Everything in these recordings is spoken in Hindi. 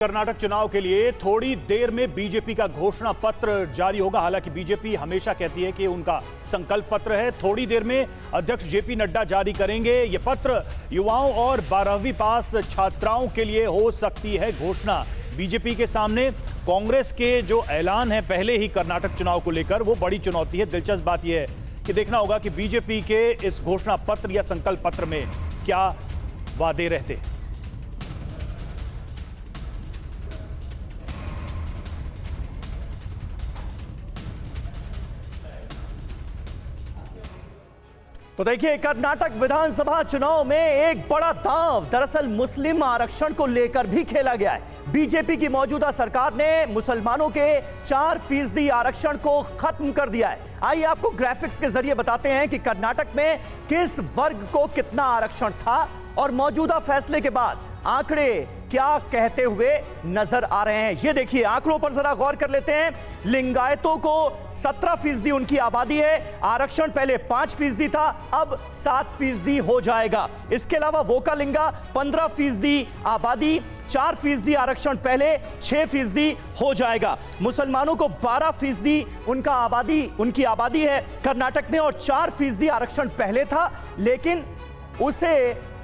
कर्नाटक चुनाव के लिए थोड़ी देर में बीजेपी का घोषणा पत्र जारी होगा। हालांकि बीजेपी हमेशा कहती है कि उनका संकल्प पत्र है। थोड़ी देर में अध्यक्ष जेपी नड्डा जारी करेंगे। यह पत्र युवाओं और 12वीं पास छात्राओं के लिए हो सकती है घोषणा। बीजेपी के सामने कांग्रेस के जो ऐलान है पहले ही कर्नाटक चुनाव को लेकर, वो बड़ी चुनौती है। दिलचस्प बात यह है कि देखना होगा कि बीजेपी के इस घोषणा पत्र या संकल्प पत्र में क्या वादे रहते हैं। तो देखिए, कर्नाटक विधानसभा चुनाव में एक बड़ा दांव दरअसल मुस्लिम आरक्षण को लेकर भी खेला गया है। बीजेपी की मौजूदा सरकार ने मुसलमानों के 4% आरक्षण को खत्म कर दिया है। आइए आपको ग्राफिक्स के जरिए बताते हैं कि कर्नाटक में किस वर्ग को कितना आरक्षण था और मौजूदा फैसले के बाद आंकड़े क्या कहते हुए नजर आ रहे हैं। ये देखिए, आंकड़ों पर जरा गौर कर लेते हैं। लिंगायतों को 17% उनकी आबादी है। आरक्षण पहले 5% था, अब 7% हो जाएगा। इसके अलावा वोकालिंगा 15% आबादी, 4% आरक्षण पहले 6% हो जाएगा। मुसलमानों को 12% उनकी आबादी है कर्नाटक में और 4% आरक्षण पहले था, लेकिन उसे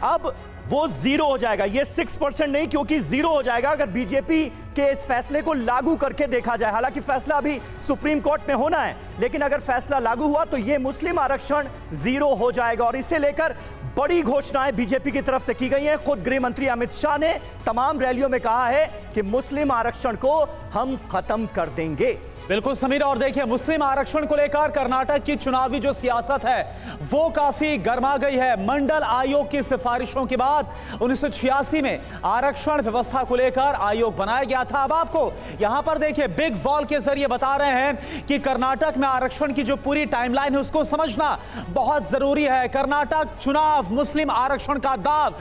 अब वो 0 हो जाएगा। ये 6% नहीं, क्योंकि 0 हो जाएगा अगर बीजेपी के इस फैसले को लागू करके देखा जाए। हालांकि फैसला अभी सुप्रीम कोर्ट में होना है, लेकिन अगर फैसला लागू हुआ तो ये मुस्लिम आरक्षण 0 हो जाएगा। और इसे लेकर बड़ी घोषणाएं बीजेपी की तरफ से की गई हैं। खुद गृह मंत्री अमित शाह ने तमाम रैलियों में कहा है कि मुस्लिम आरक्षण को हम खत्म कर देंगे। बिल्कुल समीर, और देखिए, मुस्लिम आरक्षण को लेकर कर्नाटक की चुनावी जो सियासत है वो काफी गर्मा गई है। मंडल आयोग की सिफारिशों के बाद 1986 में आरक्षण व्यवस्था को लेकर आयोग बनाया गया था। अब आपको यहां पर देखिए, बिग वॉल के जरिए बता रहे हैं कि कर्नाटक में आरक्षण की जो पूरी टाइमलाइन है उसको समझना बहुत जरूरी है। कर्नाटक चुनाव मुस्लिम आरक्षण का दाव,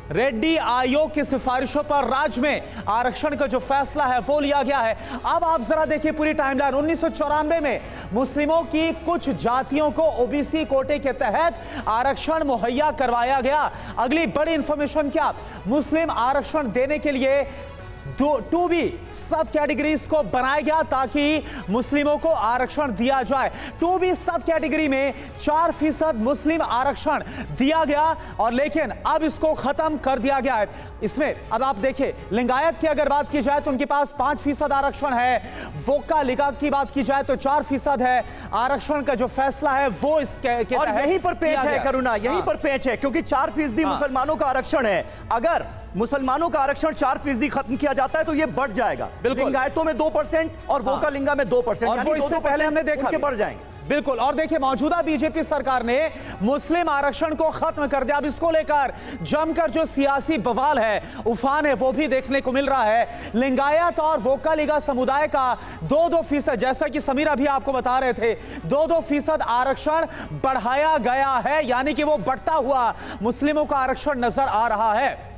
रेड्डी आयोग की सिफारिशों पर राज्य में आरक्षण का जो फैसला है वो लिया गया है। अब आप जरा देखिए पूरी टाइमलाइन। 1994 में मुस्लिमों की कुछ जातियों को ओबीसी कोटे के तहत आरक्षण मुहैया करवाया गया। अगली बड़ी इंफॉर्मेशन क्या, मुस्लिम आरक्षण देने के लिए 2B सब कैटेगरीज को बनाया गया ताकि मुस्लिमों को आरक्षण दिया जाए। 2B सब कैटेगरी में 4% मुस्लिम आरक्षण दिया गया, और लेकिन अब इसको खत्म कर दिया गया है। इसमें अब आप देखिए, लिंगायत की अगर बात की जाए तो उनके पास 5% आरक्षण है। वोकालिंगा की बात की जाए तो 4% है। आरक्षण का जो फैसला है वो इसके और यहीं पर पेच है करुणा, यहीं पर पेच है, क्योंकि 4% मुसलमानों का आरक्षण है। अगर मुसलमानों का आरक्षण 4% खत्म किया जाता है तो ये बढ़ जाएगा। लिंगायतों में 2% और वोकालिंगा में 2%, और वो इससे पहले हमने देखा बढ़ जाएंगे। बिल्कुल। और देखिए, मौजूदा बीजेपी सरकार ने मुस्लिम आरक्षण को खत्म कर दिया। अब इसको लेकर जमकर जो सियासी बवाल है, उफान है, वो भी देखने को मिल रहा है। लिंगायत और वोकालिंगा समुदाय का 2-2%, जैसा कि समीर अभी आपको बता रहे थे, 2-2% आरक्षण बढ़ाया गया है, यानी कि वो बढ़ता हुआ मुस्लिमों का आरक्षण नजर आ रहा है।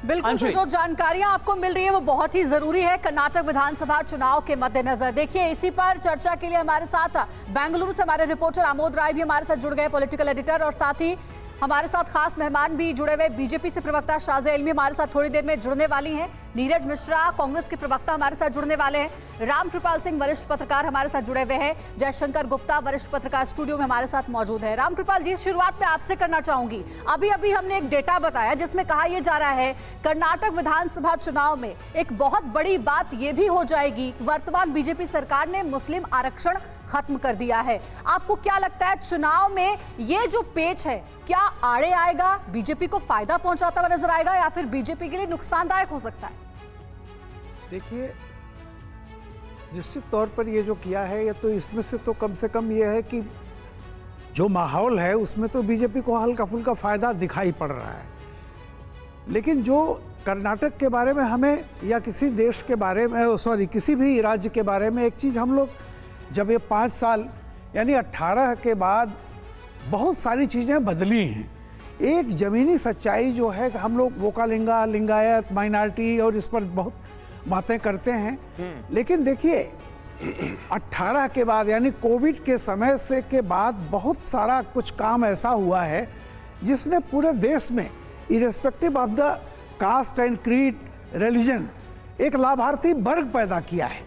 बिल्कुल, तो जो जानकारियां आपको मिल रही है वो बहुत ही जरूरी है कर्नाटक विधानसभा चुनाव के मद्देनजर। देखिए, इसी पर चर्चा के लिए हमारे साथ बेंगलुरु से हमारे रिपोर्टर आमोद राय भी हमारे साथ जुड़ गए, पॉलिटिकल एडिटर, और साथ ही हमारे साथ खास मेहमान भी जुड़े हुए। बीजेपी से प्रवक्ता शाज़िया इल्मी हमारे साथ थोड़ी देर में जुड़ने वाली हैं। नीरज मिश्रा कांग्रेस के प्रवक्ता हमारे साथ जुड़ने वाले हैं। रामकृपाल सिंह वरिष्ठ पत्रकार हमारे साथ जुड़े हुए हैं। जयशंकर गुप्ता वरिष्ठ पत्रकार स्टूडियो में हमारे साथ मौजूद है। रामकृपाल जी, शुरुआत में आपसे करना चाहूंगी। अभी हमने एक डेटा बताया जिसमें कहा यह जा रहा है कर्नाटक विधानसभा चुनाव में एक बहुत बड़ी बात यह भी हो जाएगी, वर्तमान बीजेपी सरकार ने मुस्लिम आरक्षण खत्म कर दिया है। आपको क्या लगता है, चुनाव में ये जो पेच है क्या आड़े आएगा, बीजेपी को फायदा पहुंचाता हुआ नजर आएगा, या फिर बीजेपी के लिए नुकसानदायक हो सकता है? देखिए, निश्चित तौर पर ये जो किया है, ये तो इसमें से तो कम से कम ये है कि जो माहौल है उसमें तो बीजेपी को हल्का फुल्का फायदा दिखाई पड़ रहा है। लेकिन जो कर्नाटक के बारे में हमें, या किसी देश के बारे में, किसी भी राज्य के बारे में एक चीज़ हम लोग, जब ये 5 साल यानी 18 के बाद बहुत सारी चीज़ें बदली हैं। एक ज़मीनी सच्चाई जो है, हम लोग वोकालिंगा, लिंगायत, माइनॉरिटी और इस पर बहुत बातें करते हैं, लेकिन देखिए 18 के बाद यानी कोविड के समय से के बाद बहुत सारा कुछ काम ऐसा हुआ है जिसने पूरे देश में irrespective of the caste and creed, religion, एक लाभार्थी वर्ग पैदा किया है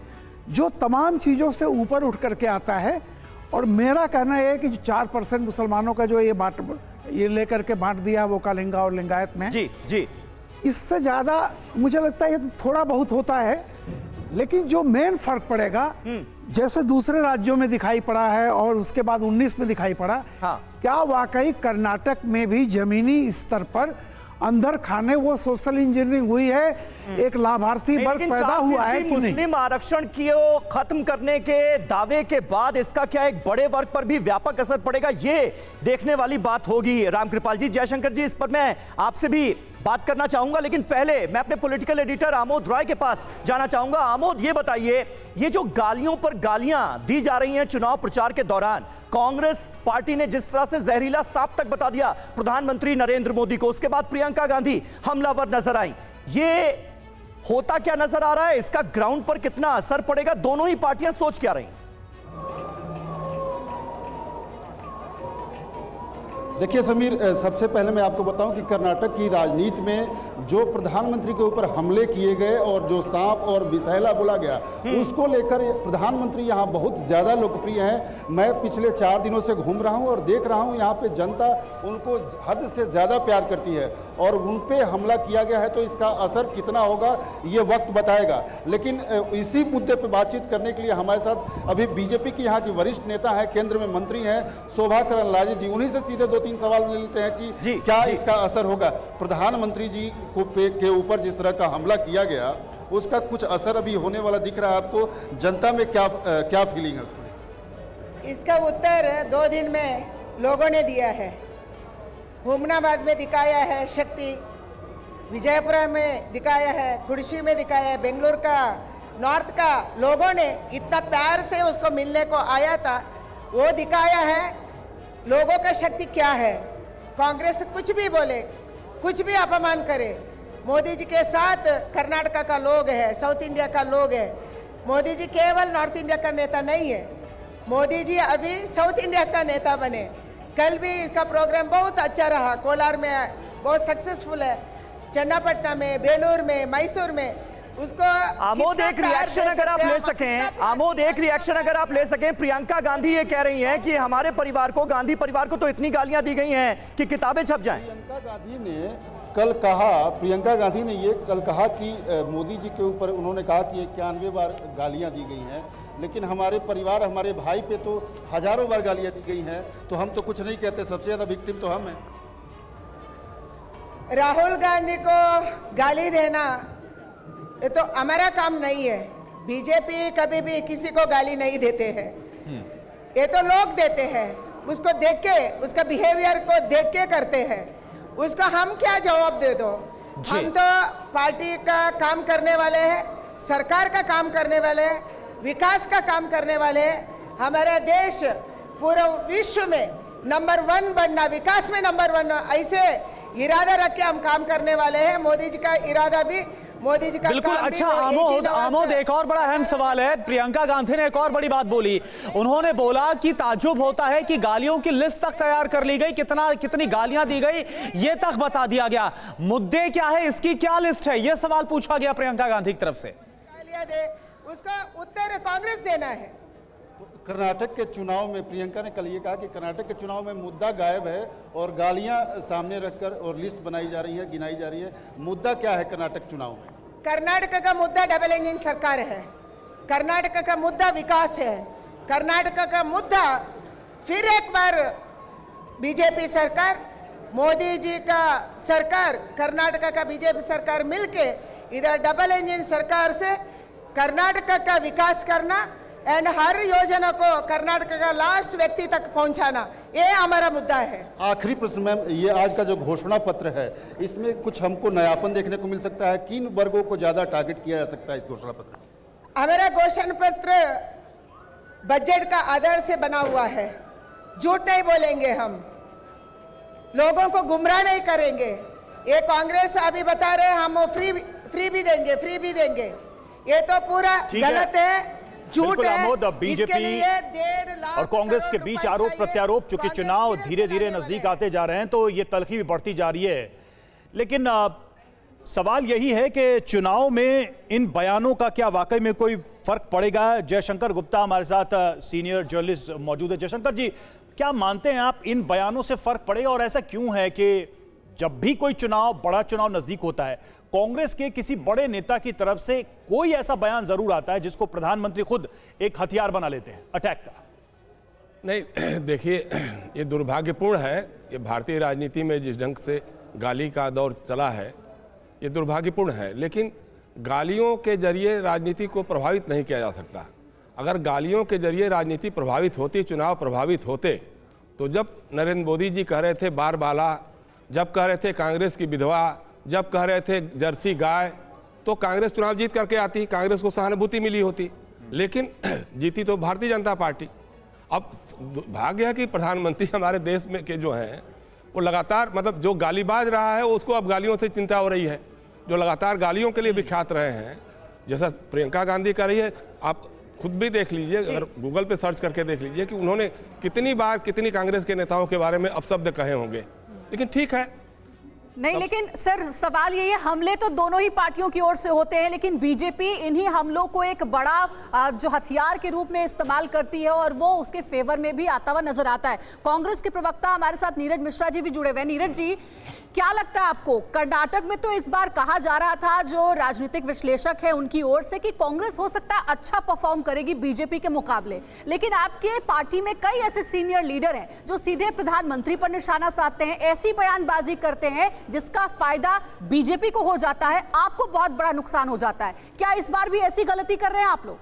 जो तमाम चीज़ों से ऊपर उठ करके आता है। और मेरा कहना है कि जो 4% मुसलमानों का जो ये लेकर के बांट दिया वो कालिंगा और लिंगायत में, जी जी, इससे ज़्यादा मुझे लगता है ये तो थोड़ा बहुत होता है, लेकिन जो मेन फर्क पड़ेगा जैसे दूसरे राज्यों में दिखाई पड़ा है और उसके बाद 19 में दिखाई पड़ा, हाँ। क्या वाकई कर्नाटक में भी जमीनी स्तर पर अंदर खाने वो सोशल इंजीनियरिंग हुई है, एक लाभार्थी वर्ग पैदा हुआ है कि नहीं? मुस्लिम आरक्षण को खत्म करने के दावे के बाद इसका क्या एक बड़े वर्ग पर भी व्यापक असर पड़ेगा, ये देखने वाली बात होगी। रामकृपाल जी, जयशंकर जी, इस पर मैं आपसे भी बात करना चाहूंगा, लेकिन पहले मैं अपने पॉलिटिकल एडिटर आमोद रॉय के पास जाना चाहूंगा। आमोद, ये बताइए, ये जो गालियों पर गालियां दी जा रही हैं चुनाव प्रचार के दौरान, कांग्रेस पार्टी ने जिस तरह से जहरीला सांप तक बता दिया प्रधानमंत्री नरेंद्र मोदी को, उसके बाद प्रियंका गांधी हमलावर नजर आई, ये होता क्या नजर आ रहा है? इसका ग्राउंड पर कितना असर पड़ेगा? दोनों ही पार्टियां सोच क्या रही? देखिए समीर, सबसे पहले मैं आपको बताऊं कि कर्नाटक की राजनीति में जो प्रधानमंत्री के ऊपर हमले किए गए और जो सांप और विषैला बोला गया, उसको लेकर प्रधानमंत्री यहां बहुत ज़्यादा लोकप्रिय हैं। मैं पिछले 4 दिनों से घूम रहा हूं और देख रहा हूं यहाँ पे जनता उनको हद से ज़्यादा प्यार करती है और उन पे हमला किया गया है, तो इसका असर कितना होगा ये वक्त बताएगा। लेकिन इसी मुद्दे पर बातचीत करने के लिए हमारे साथ अभी बीजेपी की यहाँ की वरिष्ठ नेता है, केंद्र में मंत्री हैं शोभा करंदलाजे जी, उन्हीं से सीधे 2-3 सवाल ले लेते हैं कि क्या इसका असर होगा। प्रधानमंत्री जी के ऊपर जिस तरह का हमला किया गया, उसका कुछ असर अभी होने वाला दिख रहा है आपको? जनता में क्या फीलिंग है उसको? इसका उत्तर 2 दिन में लोगों ने दिया है। हुमनाबाद में दिखाया है शक्ति, विजयपुरा में दिखाया है, खुर्शी में दिखाया है, बेंगलुरु का नॉर्थ का लोगों ने इतना प्यार से उसको मिलने को आया था, वो दिखाया है लोगों का शक्ति क्या है। कांग्रेस कुछ भी बोले, कुछ भी अपमान करे, मोदी जी के साथ कर्नाटक का लोग है, साउथ इंडिया का लोग है। मोदी जी केवल नॉर्थ इंडिया का नेता नहीं है, मोदी जी अभी साउथ इंडिया का नेता बने। कल भी इसका प्रोग्राम बहुत अच्छा रहा, कोलार में बहुत सक्सेसफुल है, चन्नापट्टनम में, बेलूर में, मैसूर में। उसको आमोद एक रिएक्शन अगर आप ले सकें, आमोद एक रिएक्शन अगर आप ले सकें, प्रियंका गांधी ये कह रही हैं कि हमारे परिवार को, गांधी परिवार को तो इतनी गालियां दी गई हैं कि किताबें छप जाएं। प्रियंका गांधी ने ये कल कहा कि मोदी जी के ऊपर उन्होंने कहा कि 91 बार गालियां दी गई हैं, लेकिन हमारे परिवार, हमारे भाई पे तो हजारों बार गालियां दी गई हैं, तो हम तो कुछ नहीं कहते, सबसे ज्यादा विक्टिम तो हम हैं। राहुल गांधी को गाली देना ये तो हमारा काम नहीं है। बीजेपी कभी भी किसी को गाली नहीं देते हैं, ये तो लोग देते हैं, उसको देख के, उसका बिहेवियर को देख के करते हैं। उसको हम क्या जवाब दे दो? हम तो पार्टी का काम करने वाले हैं, सरकार का काम करने वाले हैं, विकास का काम करने वाले हैं। हमारा देश पूरा विश्व में नंबर 1 बनना, विकास में नंबर 1, ऐसे इरादा रख के हम काम करने वाले हैं। मोदी जी का इरादा भी, मोदी जी का बिल्कुल। अच्छा आमोद, एक और बड़ा अहम सवाल है। प्रियंका गांधी ने एक और बड़ी बात बोली, उन्होंने बोला कि ताज्जुब होता है कि गालियों की लिस्ट तक तैयार कर ली गई, कितनी गालियां दी गई ये तक बता दिया गया। मुद्दे क्या है, इसकी क्या लिस्ट है, यह सवाल पूछा गया प्रियंका गांधी की तरफ से। गालियां दे, उसका उत्तर कांग्रेस देना है। कर्नाटक के चुनाव में प्रियंका ने कल ये कहा कि कर्नाटक के चुनाव में मुद्दा गायब है और गालियां सामने रखकर और लिस्ट बनाई जा रही है, गिनाई जा रही है। मुद्दा क्या है कर्नाटक चुनाव में? कर्नाटक का मुद्दा डबल इंजन सरकार है, कर्नाटक का मुद्दा विकास है, कर्नाटक का मुद्दा फिर एक बार बीजेपी सरकार, मोदी जी का सरकार, कर्नाटक का बीजेपी सरकार मिलके इधर डबल इंजन सरकार से कर्नाटक का विकास करना एंड हर योजना को कर्नाटक का लास्ट व्यक्ति तक पहुंचाना, ये हमारा मुद्दा है। आखिरी प्रश्न मैम, ये आज का जो घोषणा पत्र है, इसमें कुछ हमको नयापन देखने को मिल सकता है? किन वर्गों को ज्यादा टारगेट किया जा सकता है इस घोषणा पत्र? हमारा घोषणा पत्र बजट का आधार से बना हुआ है, झूठ नहीं बोलेंगे, हम लोगों को गुमराह नहीं करेंगे। ये कांग्रेस अभी बता रहे हम फ्री भी देंगे, ये तो पूरा गलत है, झूठ है। बीजेपी और कांग्रेस के बीच आरोप प्रत्यारोप, चूंकि चुनाव धीरे धीरे नजदीक आते जा रहे हैं तो ये तलखी भी बढ़ती जा रही है। लेकिन सवाल यही है कि चुनाव में इन बयानों का क्या वाकई में कोई फर्क पड़ेगा। जयशंकर गुप्ता हमारे साथ सीनियर जर्नलिस्ट मौजूद है। जयशंकर जी, क्या मानते हैं आप, इन बयानों से फर्क पड़ेगा और ऐसा क्यों है कि जब भी कोई चुनाव, बड़ा चुनाव नजदीक होता है, कांग्रेस के किसी बड़े नेता की तरफ से कोई ऐसा बयान जरूर आता है जिसको प्रधानमंत्री खुद एक हथियार बना लेते हैं अटैक का? नहीं, देखिए, ये दुर्भाग्यपूर्ण है। ये भारतीय राजनीति में जिस ढंग से गाली का दौर चला है, ये दुर्भाग्यपूर्ण है। लेकिन गालियों के जरिए राजनीति को प्रभावित नहीं किया जा सकता। अगर गालियों के जरिए राजनीति प्रभावित होती, चुनाव प्रभावित होते, तो जब नरेंद्र मोदी जी कह रहे थे बार बाला, जब कह रहे थे कांग्रेस की विधवा, जब कह रहे थे जर्सी गाय, तो कांग्रेस चुनाव जीत करके आती, कांग्रेस को सहानुभूति मिली होती। लेकिन जीती तो भारतीय जनता पार्टी। अब भाग्य है कि प्रधानमंत्री हमारे देश में के जो हैं वो लगातार, मतलब जो गालीबाज रहा है उसको अब गालियों से चिंता हो रही है। जो लगातार गालियों के लिए विख्यात रहे हैं, जैसा प्रियंका गांधी कर रही है, आप खुद भी देख लीजिए, अगर गूगल पे सर्च करके देख लीजिए कि उन्होंने कितनी बार कितनी कांग्रेस के नेताओं के बारे में अपशब्द कहे होंगे। लेकिन ठीक है, नहीं, लेकिन सर सवाल ये है, हमले तो दोनों ही पार्टियों की ओर से होते हैं, लेकिन बीजेपी इन्हीं हमलों को एक बड़ा जो हथियार के रूप में इस्तेमाल करती है और वो उसके फेवर में भी आता हुआ नजर आता है। कांग्रेस के प्रवक्ता हमारे साथ नीरज मिश्रा जी भी जुड़े हुए हैं। नीरज जी, क्या लगता है आपको, कर्नाटक में तो इस बार कहा जा रहा था, जो राजनीतिक विश्लेषक है उनकी ओर से, कि कांग्रेस हो सकता है अच्छा परफॉर्म करेगी बीजेपी के मुकाबले, लेकिन आपके पार्टी में कई ऐसे सीनियर लीडर हैं जो सीधे प्रधानमंत्री पर निशाना साधते हैं, ऐसी बयानबाजी करते हैं जिसका फायदा बीजेपी को हो जाता है, आपको बहुत बड़ा नुकसान हो जाता है। क्या इस बार भी ऐसी गलती कर रहे हैं आप लोग?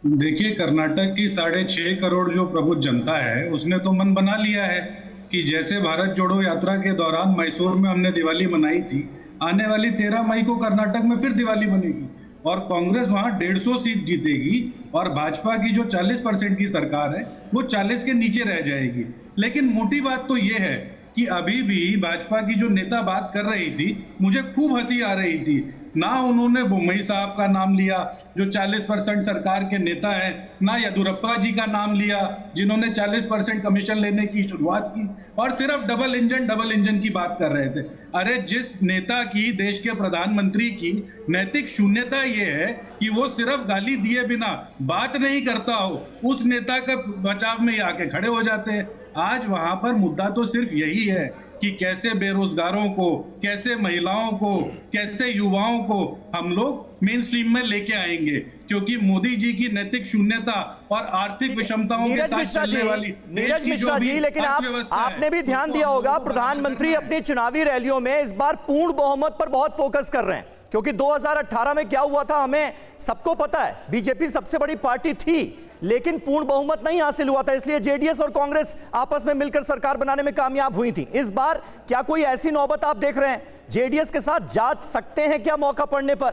देखिए, कर्नाटक की 6.5 करोड़ जो प्रबुद्ध जनता है उसने तो मन बना लिया है कि जैसे भारत जोड़ो यात्रा के दौरान मैसूर में हमने दिवाली मनाई थी, आने वाली 13 मई को कर्नाटक में फिर दिवाली बनेगी और कांग्रेस वहां 150 सीट जीतेगी और भाजपा की जो 40% की सरकार है वो 40 के नीचे रह जाएगी। लेकिन मोटी बात तो ये है कि अभी भी भाजपा की जो नेता बात कर रही थी, मुझे खूब हंसी आ रही थी। ना उन्होंने बोम्मई साहब का नाम लिया जो 40% सरकार के नेता हैं, ना येदियुरप्पा जी का नाम लिया जिन्होंने 40% कमीशन लेने की शुरुआत की, और सिर्फ डबल इंजन की बात कर रहे थे। अरे जिस नेता की, देश के प्रधानमंत्री की नैतिक शून्यता ये है कि वो सिर्फ गाली दिए बिना बात नहीं करता हो, उस नेता का बचाव में आके खड़े हो जाते हैं। आज वहां पर मुद्दा तो सिर्फ यही है कि कैसे बेरोजगारों को, कैसे महिलाओं को, कैसे युवाओं को हम लोग मेन स्ट्रीम में लेके आएंगे, क्योंकि मोदी जी की नैतिक शून्यता और आर्थिक विषमताओं के साथ चलने वाली नीरज मिश्रा जी, लेकिन आपने भी ध्यान दिया होगा, प्रधानमंत्री अपनी चुनावी रैलियों में इस बार पूर्ण बहुमत पर बहुत फोकस कर रहे हैं, क्योंकि 2018 में क्या हुआ था हमें सबको पता है। बीजेपी सबसे बड़ी पार्टी थी लेकिन पूर्ण बहुमत नहीं हासिल हुआ था, इसलिए जेडीएस और कांग्रेस आपस में मिलकर सरकार बनाने में कामयाब हुई थी। इस बार क्या कोई ऐसी नौबत आप देख रहे हैं, जेडीएस के साथ जा सकते हैं क्या मौका पड़ने पर?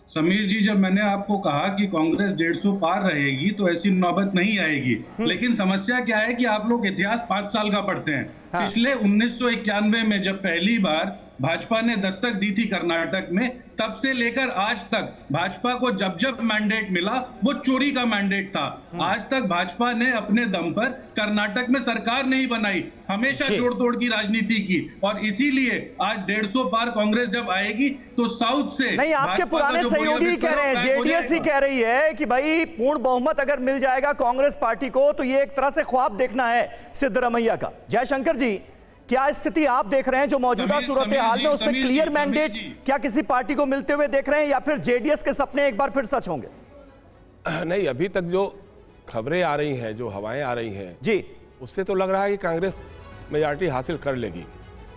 समीर जी, जब मैंने आपको कहा कि कांग्रेस 150 पार रहेगी तो ऐसी नौबत नहीं आएगी, लेकिन समस्या क्या है कि आप लोग इतिहास 5 साल का पढ़ते हैं। हाँ। पिछले 1991 में जब पहली बार भाजपा ने दस्तक दी थी कर्नाटक में, तब से लेकर आज तक भाजपा को जब जब मैंडेट मिला वो चोरी का मैंडेट था। आज तक भाजपा ने अपने दम पर कर्नाटक में सरकार नहीं बनाई, हमेशा जोड़ तोड़ की राजनीति की, और इसीलिए आज 150 पार कांग्रेस जब आएगी तो साउथ से नहीं, आपके पुराने सहयोगी कह रहे हैं, जेडीएस ही कह रही है कि भाई पूर्ण बहुमत अगर मिल जाएगा कांग्रेस पार्टी को तो ये एक तरह से ख्वाब देखना है सिद्धरमैया का। जयशंकर जी, क्या स्थिति आप देख रहे हैं जो मौजूदा सूरत हाल में, उसमें क्लियर मैंडेट क्या किसी पार्टी को मिलते हुए देख रहे हैं, या फिर जेडीएस के सपने एक बार फिर सच होंगे? नहीं, अभी तक जो खबरें आ रही हैं, जो हवाएं आ रही हैं जी, उससे तो लग रहा है कि कांग्रेस मेजॉरिटी हासिल कर लेगी।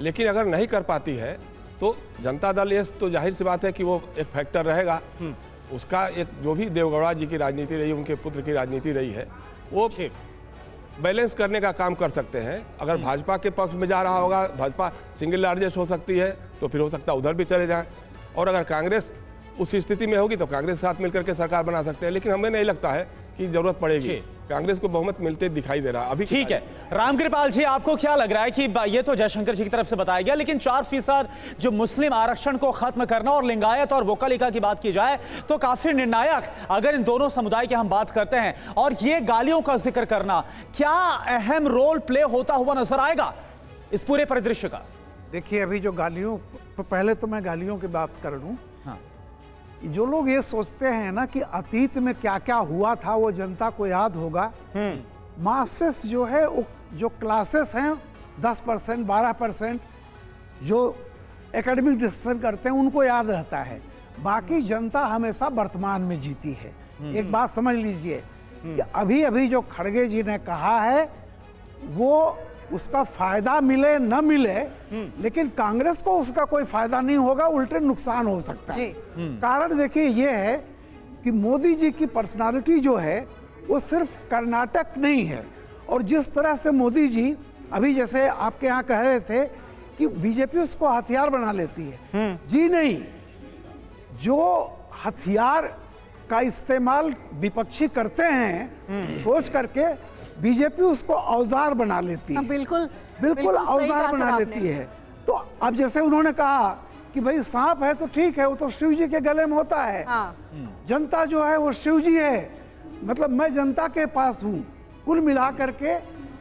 लेकिन अगर नहीं कर पाती है तो जनता दल, ये तो जाहिर सी बात है कि वो एक फैक्टर रहेगा। उसका एक जो भी देवगौड़ा जी की राजनीति रही, उनके पुत्र की राजनीति रही है, वो बैलेंस करने का काम कर सकते हैं। अगर भाजपा के पक्ष में जा रहा होगा, भाजपा सिंगल लार्जेस्ट हो सकती है, तो फिर हो सकता है उधर भी चले जाएं, और अगर कांग्रेस उस स्थिति में होगी तो कांग्रेस के साथ मिलकर के सरकार बना सकते हैं। लेकिन हमें नहीं लगता है कि जरूरत पड़ेगी, कांग्रेस को बहुमत मिलते दिखाई दे रहा है अभी। ठीक है, रामकृपाल जी, आपको क्या लग रहा है कि ये तो जयशंकर जी की तरफ से बताया गया, लेकिन 4% जो मुस्लिम आरक्षण को खत्म करना और लिंगायत और वोकलिका की बात की जाए तो काफी निर्णायक, अगर इन दोनों समुदाय की हम बात करते हैं, और ये गालियों का जिक्र करना क्या अहम रोल प्ले होता हुआ नजर आएगा इस पूरे परिदृश्य का? देखिए अभी जो गालियों, पहले तो मैं गालियों की बात कर लूं। हाँ। जो लोग ये सोचते हैं ना कि अतीत में क्या क्या हुआ था वो जनता को याद होगा, मासेस जो है जो क्लासेस हैं 10%, 12% जो एकेडमिक डिस्कशन करते हैं उनको याद रहता है, बाकी जनता हमेशा वर्तमान में जीती है। एक बात समझ लीजिए कि अभी अभी जो खड़गे जी ने कहा है वो उसका फायदा मिले न मिले, लेकिन कांग्रेस को उसका कोई फायदा नहीं होगा, उल्टे नुकसान हो सकता है। कारण देखिए ये है कि मोदी जी की पर्सनालिटी जो है वो सिर्फ कर्नाटक नहीं है, और जिस तरह से मोदी जी अभी जैसे आपके यहाँ कह रहे थे कि बीजेपी उसको हथियार बना लेती है, जी नहीं, जो हथियार का इस्तेमाल विपक्षी करते हैं सोच करके बीजेपी उसको औजार बना लेती है। बिल्कुल औजार बना लेती है। तो अब जैसे उन्होंने कहा कि भाई सांप है तो ठीक है, वो तो शिव जी के गले में होता है। जनता जो है वो शिव जी है, मतलब मैं जनता के पास हूँ। कुल मिला करके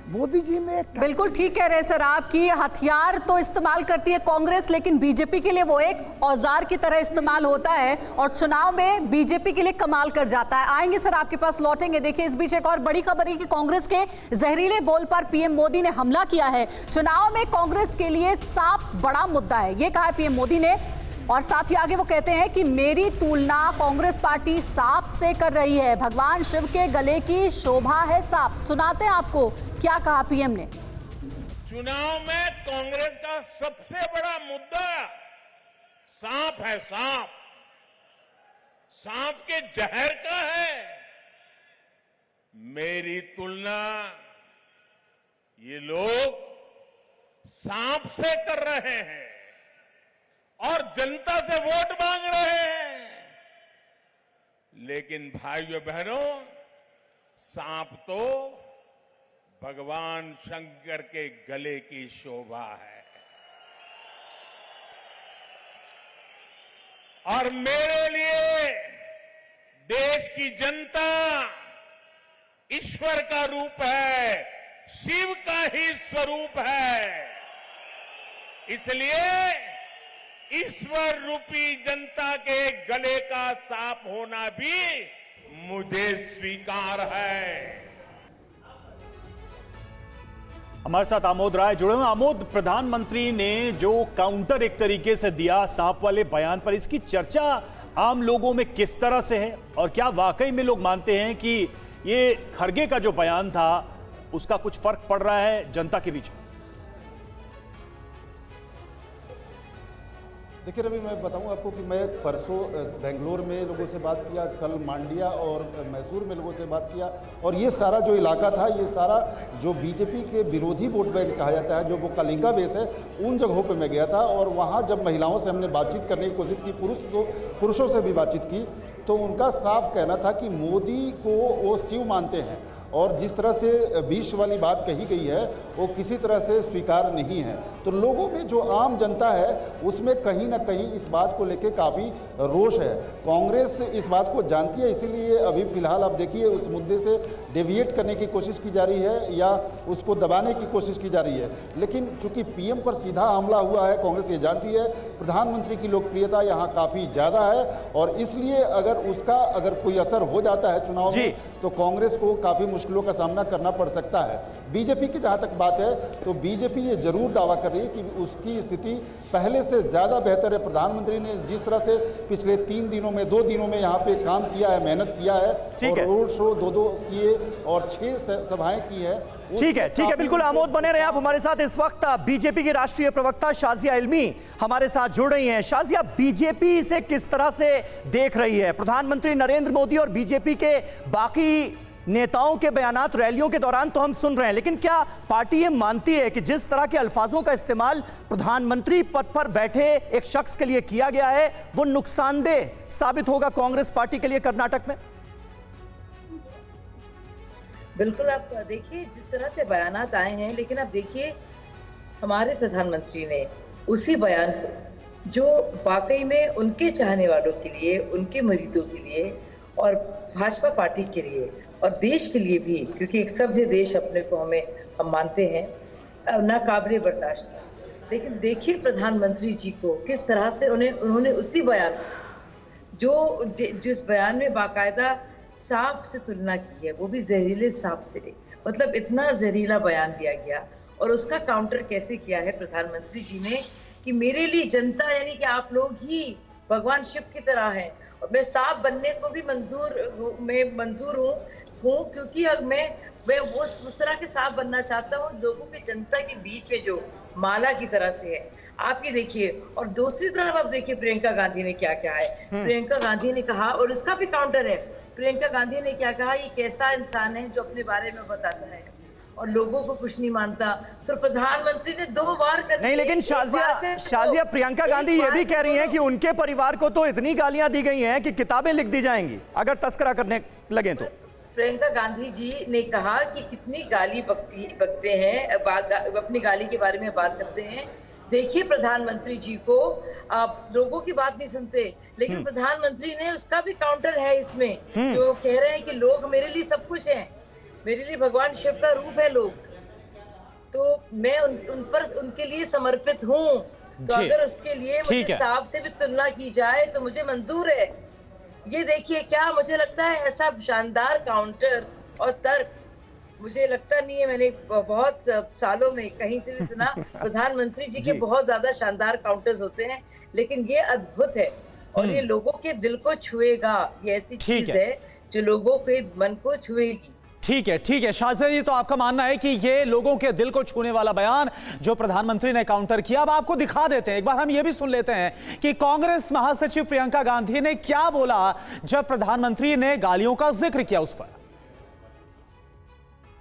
मोदी जी में बिल्कुल ठीक कह रहे हैं सर आप कि हथियार तो इस्तेमाल करती है कांग्रेस, लेकिन बीजेपी के लिए वो एक औजार की तरह इस्तेमाल होता है और चुनाव में बीजेपी के लिए कमाल कर जाता है। आएंगे सर आपके पास, लौटेंगे। देखिए इस बीच एक और बड़ी खबर है कि कांग्रेस के जहरीले बोल पर पीएम मोदी ने हमला किया है। चुनाव में कांग्रेस के लिए सांप बड़ा मुद्दा है, ये कहा है पीएम मोदी ने, और साथ ही आगे वो कहते हैं कि मेरी तुलना कांग्रेस पार्टी सांप से कर रही है, भगवान शिव के गले की शोभा है सांप। सुनाते हैं आपको क्या कहा पीएम ने। चुनाव में कांग्रेस का सबसे बड़ा मुद्दा सांप है, सांप। सांप के जहर का है। मेरी तुलना ये लोग सांप से कर रहे हैं और जनता से वोट मांग रहे हैं, लेकिन भाइयों बहनों, सांप तो भगवान शंकर के गले की शोभा है। और मेरे लिए देश की जनता ईश्वर का रूप है, शिव का ही स्वरूप है। इसलिए ईश्वर रूपी जनता के गले का सांप होना भी मुझे स्वीकार है। हमारे साथ आमोद राय जुड़े हुए। आमोद, प्रधानमंत्री ने जो काउंटर एक तरीके से दिया सांप वाले बयान पर, इसकी चर्चा आम लोगों में किस तरह से है और क्या वाकई में लोग मानते हैं कि ये खड़गे का जो बयान था उसका कुछ फर्क पड़ रहा है जनता के बीच? देखिए रवि, मैं बताऊं आपको कि मैं परसों बेंगलोर में लोगों से बात किया, कल मांड्या और मैसूर में लोगों से बात किया, और ये सारा जो इलाका था, ये सारा जो बीजेपी के विरोधी वोट बैंक कहा जाता है, जो वो कलिंगा बेस है, उन जगहों पे मैं गया था। और वहाँ जब महिलाओं से हमने बातचीत करने की कोशिश की, पुरुषों से भी बातचीत की, तो उनका साफ कहना था कि मोदी को वो शिव मानते हैं, और जिस तरह से विष वाली बात कही गई है वो किसी तरह से स्वीकार नहीं है। तो लोगों में जो आम जनता है उसमें कहीं ना कहीं इस बात को लेकर काफ़ी रोष है। कांग्रेस इस बात को जानती है, इसीलिए अभी फिलहाल आप देखिए उस मुद्दे से डेविएट करने की कोशिश की जा रही है या उसको दबाने की कोशिश की जा रही है। लेकिन चूंकि पीएम पर सीधा हमला हुआ है, कांग्रेस ये जानती है प्रधानमंत्री की लोकप्रियता यहाँ काफ़ी ज़्यादा है, और इसलिए अगर कोई असर हो जाता है चुनाव में तो कांग्रेस को काफ़ी मुश्किलों का सामना करना पड़ सकता है। बीजेपी की जहां तक बात है तो बीजेपी ये जरूर दावा कर रही है कि उसकी स्थिति पहले से ज्यादा बेहतर है। प्रधानमंत्री ने जिस तरह से पिछले 2 दिनों में यहाँ पे काम किया है, मेहनत किया है, और रोड शो 2 किए और 6 सभाएं की है। ठीक है, बिल्कुल आमोद, बने रहे आप हमारे साथ। इस वक्त बीजेपी की राष्ट्रीय प्रवक्ता शाजिया इल्मी हमारे साथ जुड़ रही हैं। शाजिया, बीजेपी इसे किस तरह से देख रही है? प्रधानमंत्री नरेंद्र मोदी और बीजेपी के बाकी नेताओं के बयानात रैलियों के दौरान तो हम सुन रहे हैं, लेकिन क्या पार्टी ये मानती है कि जिस तरह के अल्फाजों का इस्तेमाल प्रधानमंत्री पद पर बैठे एक शख्स के लिए किया गया है वो नुकसानदेह साबित होगा कांग्रेस पार्टी के लिए कर्नाटक में? बिल्कुल, आप देखिए जिस तरह से बयानात आए हैं, लेकिन आप देखिए हमारे प्रधानमंत्री ने उसी बयान को जो वाकई में उनके चाहने वालों के लिए, उनके मुरीदों के लिए और भाजपा पार्टी के लिए और देश के लिए भी, क्योंकि एक सभ्य देश अपने को हम मानते हैं, नाकाबिले बर्दाश्त था। लेकिन देखिए प्रधानमंत्री जी को किस तरह से उन्होंने उसी बयान जिस बयान में बाकायदा सांप से तुलना की है, वो भी जहरीले सांप से, मतलब इतना जहरीला बयान दिया गया। और उसका काउंटर कैसे किया है प्रधानमंत्री जी ने कि मेरे लिए जनता यानी कि आप लोग ही भगवान शिव की तरह हैं, और मैं सांप बनने को भी मंजूर हूँ क्योंकि अब मैं उस तरह के सांप बनना चाहता हूँ लोगों के, जनता के बीच में जो माला की तरह से है। आप ये देखिए, और दूसरी तरफ आप देखिए प्रियंका गांधी ने क्या कहा है। प्रियंका गांधी ने कहा, और इसका भी काउंटर है, प्रियंका गांधी ने क्या कहा, ये कैसा इंसान है जो अपने बारे में बताता है और लोगों को कुछ नहीं मानता। तो प्रधानमंत्री ने 2 बार नहीं, लेकिन शाजिया प्रियंका गांधी ये भी कह रही हैं कि उनके परिवार को तो इतनी गालियां दी गई हैं कि किताबें लिख दी जाएंगी अगर तस्करा करने लगे तो। प्रियंका गांधी जी ने कहा कि कितनी गाली बकते हैं, अपनी गाली के बारे में बात करते हैं। देखिए प्रधानमंत्री जी को आप लोगों की बात नहीं सुनते, लेकिन प्रधानमंत्री ने उसका भी काउंटर है इसमें, जो कह रहे हैं कि लोग मेरे लिए सब कुछ हैं, मेरे लिए भगवान शिव का रूप है लोग, तो मैं उनके लिए समर्पित हूँ। तो अगर उसके लिए मुझे सांप से भी तुलना की जाए तो मुझे मंजूर है। ये देखिए, क्या मुझे लगता है ऐसा शानदार काउंटर और तर्क मुझे लगता नहीं है मैंने बहुत सालों में कहीं से भी सुना। प्रधानमंत्री जी के बहुत ज्यादा शानदार काउंटर्स होते हैं, लेकिन ये अद्भुत है और ये लोगों के दिल को छुएगा। ये ऐसी चीज है जो लोगों के मन को छुएगी। ठीक है शाजिया जी, तो आपका मानना है कि ये लोगों के दिल को छूने वाला बयान जो प्रधानमंत्री ने काउंटर किया। अब आपको दिखा देते हैं, एक बार हम ये भी सुन लेते हैं कि कांग्रेस महासचिव प्रियंका गांधी ने क्या बोला जब प्रधानमंत्री ने गालियों का जिक्र किया उस पर।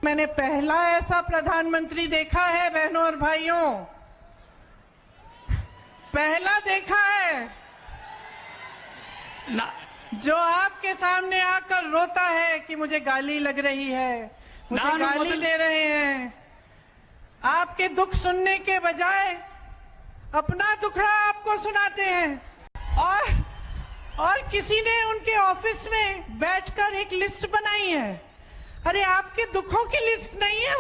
मैंने पहला ऐसा प्रधानमंत्री देखा है बहनों और भाइयों, पहला देखा है जो आपके सामने आकर रोता है कि मुझे गाली लग रही है, मुझे गाली दे रहे हैं। आपके दुख सुनने के बजाय अपना दुखड़ा आपको सुनाते हैं। और किसी ने उनके ऑफिस में बैठकर एक लिस्ट बनाई है। अरे आपके दुखों की लिस्ट नहीं है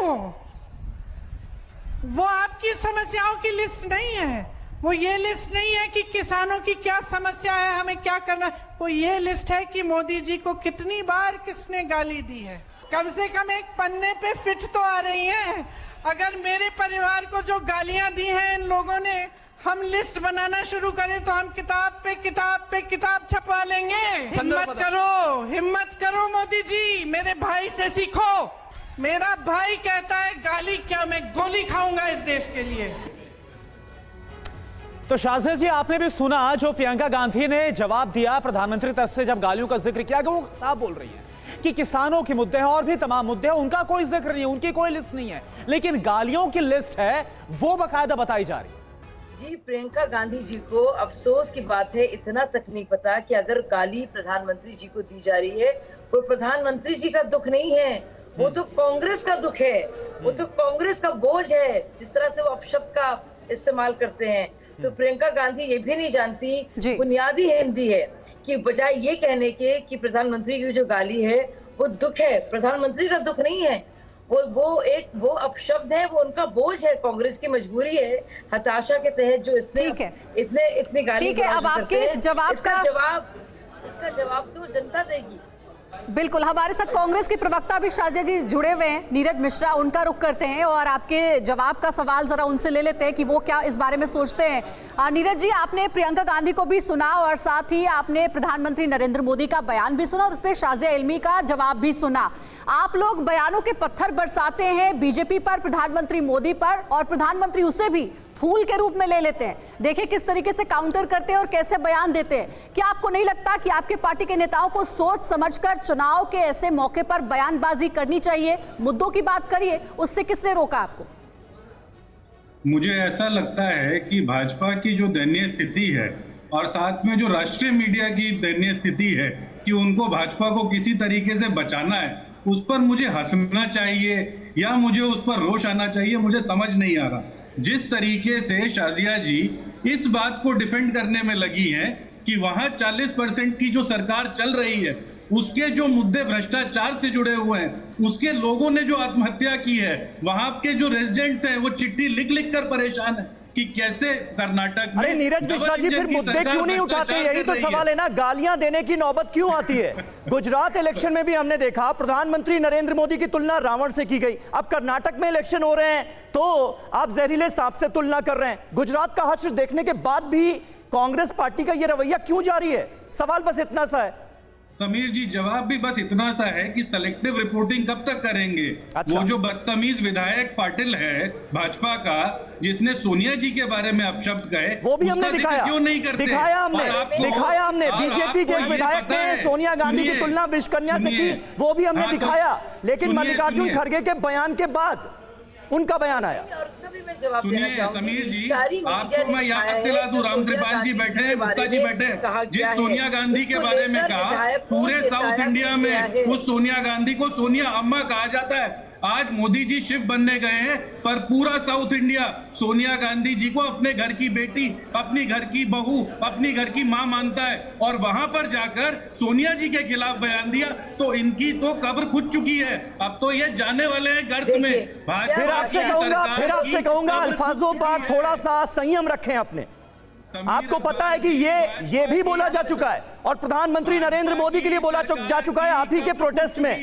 वो आपकी समस्याओं की लिस्ट नहीं है। वो ये लिस्ट नहीं है कि किसानों की क्या समस्या है, हमें क्या करना। वो ये लिस्ट है कि मोदी जी को कितनी बार किसने गाली दी है। कम से कम एक पन्ने पे फिट तो आ रही है। अगर मेरे परिवार को जो गालियां दी हैं इन लोगों ने, हम लिस्ट बनाना शुरू करें तो हम किताब पे किताब छपवा लेंगे। हिम्मत करो मोदी जी, मेरे भाई से सीखो। मेरा भाई कहता है गाली क्या, मैं गोली खाऊंगा इस देश के लिए। तो शाजिया जी, आपने भी सुना जो प्रियंका गांधी ने जवाब दिया प्रधानमंत्री तरफ से जब गालियों का जिक्र किया, कि वो साफ बोल रही है कि किसानों के मुद्दे हैं और भी तमाम मुद्दे हैं, उनका कोई जिक्र नहीं है, उनकी कोई लिस्ट नहीं है, लेकिन गालियों की लिस्ट है वो बकायदा बताई जा रही है। जी, प्रियंका गांधी जी को अफसोस की बात है, इतना तक नहीं पता कि अगर गाली प्रधानमंत्री जी को दी जा रही है वो प्रधानमंत्री जी का दुख नहीं है, वो तो कांग्रेस का दुख है, वो तो कांग्रेस का बोझ है, जिस तरह से वो अपशब्द का इस्तेमाल करते हैं। तो प्रियंका गांधी ये भी नहीं जानती, बुनियादी हिंदी है, कि बजाय ये कहने के कि प्रधानमंत्री की जो गाली है वो दुख है, प्रधानमंत्री का दुख नहीं है, वो अपशब्द है, वो उनका बोझ है, कांग्रेस की मजबूरी है, हताशा के तहत जो इतनी गाली। ठीक है, अब आपके इस इसका जवाब तो जनता देगी। बिल्कुल, हमारे साथ कांग्रेस के प्रवक्ता भी शाजिया जी जुड़े हुए हैं, नीरज मिश्रा, उनका रुख करते हैं और आपके जवाब का सवाल जरा उनसे ले लेते हैं कि वो क्या इस बारे में सोचते हैं। नीरज जी, आपने प्रियंका गांधी को भी सुना और साथ ही आपने प्रधानमंत्री नरेंद्र मोदी का बयान भी सुना और उस पर शाजिया इल्मी का जवाब भी सुना। आप लोग बयानों के पत्थर बरसाते हैं बीजेपी पर, प्रधानमंत्री मोदी पर, और प्रधानमंत्री उसे भी फूल के रूप में ले लेते हैं। देखिए किस तरीके से काउंटर करते हैं और कैसे बयान देते हैं। क्या आपको नहीं लगता कि आपके पार्टी के नेताओं को सोच समझकर चुनाव के ऐसे मौके पर बयानबाजी करनी चाहिए? मुद्दों की बात करिए, उससे किसने रोका आपको? मुझे ऐसा लगता है कि भाजपा की जो दयनीय स्थिति है और साथ में जो राष्ट्रीय मीडिया की दयनीय स्थिति है कि उनको भाजपा को किसी तरीके से बचाना है, उस पर मुझे हंसना चाहिए या मुझे उस पर रोष आना चाहिए, मुझे समझ नहीं आ रहा। जिस तरीके से शाजिया जी इस बात को डिफेंड करने में लगी हैं कि वहां 40% की जो सरकार चल रही है उसके जो मुद्दे भ्रष्टाचार से जुड़े हुए हैं, उसके लोगों ने जो आत्महत्या की है, वहां के जो रेजिडेंट्स हैं वो चिट्ठी लिख लिख कर परेशान है कि कैसे कर्नाटक में अरे नीरज मिश्रा जी, फिर मुद्दे क्यों नहीं उठाते? यही तो सवाल है ना, गालियां देने की नौबत क्यों आती है? गुजरात इलेक्शन में भी हमने देखा प्रधानमंत्री नरेंद्र मोदी की तुलना रावण से की गई। अब कर्नाटक में इलेक्शन हो रहे हैं तो आप जहरीले सांप से तुलना कर रहे हैं। गुजरात का हश्र देखने के बाद भी कांग्रेस पार्टी का यह रवैया क्यों जारी है? सवाल बस इतना सा है। समीर जी, जवाब भी बस इतना सा है कि सेलेक्टिव रिपोर्टिंग कब तक करेंगे? अच्छा। वो जो बदतमीज विधायक पाटिल है भाजपा का, जिसने सोनिया जी के बारे में अपशब्द कहे, वो भी हमने उसका दिखाया, जिक्र क्यों नहीं करते? दिखाया हमने बीजेपी के एक विधायक ने सोनिया गांधी की तुलना विश्वकन्या से की, वो भी हमने दिखाया। लेकिन मल्लिकार्जुन खड़गे के बयान के बाद उनका बयान आया। और उसका भी मैं जवाब देना सुनिए चाहूंगी। समीर जी, सारी आपको मैं याद दिला दूं, रामकृपाल जी बैठे हैं, गुप्ता जी बैठे हैं, जिस सोनिया गांधी के बारे में कहा, पूरे साउथ इंडिया में उस सोनिया गांधी को सोनिया अम्मा कहा जाता है। आज मोदी जी शिव बनने गए हैं, पर पूरा साउथ इंडिया सोनिया गांधी जी को अपने घर की बेटी, अपनी घर की बहू, अपनी घर की मां मानता है। और वहां पर जाकर सोनिया जी के खिलाफ बयान दिया तो इनकी तो कब्र खुद चुकी है। अब तो ये जाने वाले हैं गर्त में। फिर आपसे कहूंगा अल्फाजों पर थोड़ा सा संयम रखें अपने। आपको पता है कि ये भी बोला जा चुका है और प्रधानमंत्री नरेंद्र मोदी के लिए बोला जा चुका है आप ही के प्रोटेस्ट में।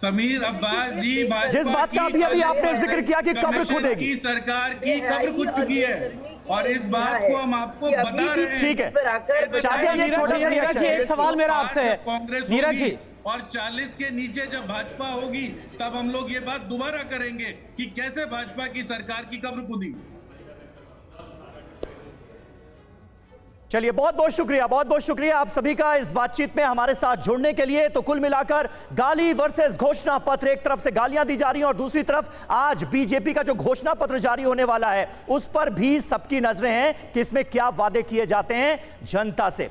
समीर अब्बास जी, जिस बात का अभी आपने जिक्र किया कि कब्र खुदेगी, सरकार की कब्र खुद चुकी है और इस बात को हम आपको बता रहे हैं। ठीक है, नीरज जी, एक सवाल मेरा आपसे है नीरज जी। और 40 के नीचे जब भाजपा होगी तब हम लोग ये बात दोबारा करेंगे कि कैसे भाजपा की सरकार की कब्र खुदी। चलिए, बहुत बहुत शुक्रिया आप सभी का इस बातचीत में हमारे साथ जुड़ने के लिए। तो कुल मिलाकर गाली वर्सेस घोषणा पत्र, एक तरफ से गालियां दी जा रही हैं और दूसरी तरफ आज बीजेपी का जो घोषणा पत्र जारी होने वाला है उस पर भी सबकी नजरें हैं कि इसमें क्या वादे किए जाते हैं जनता से।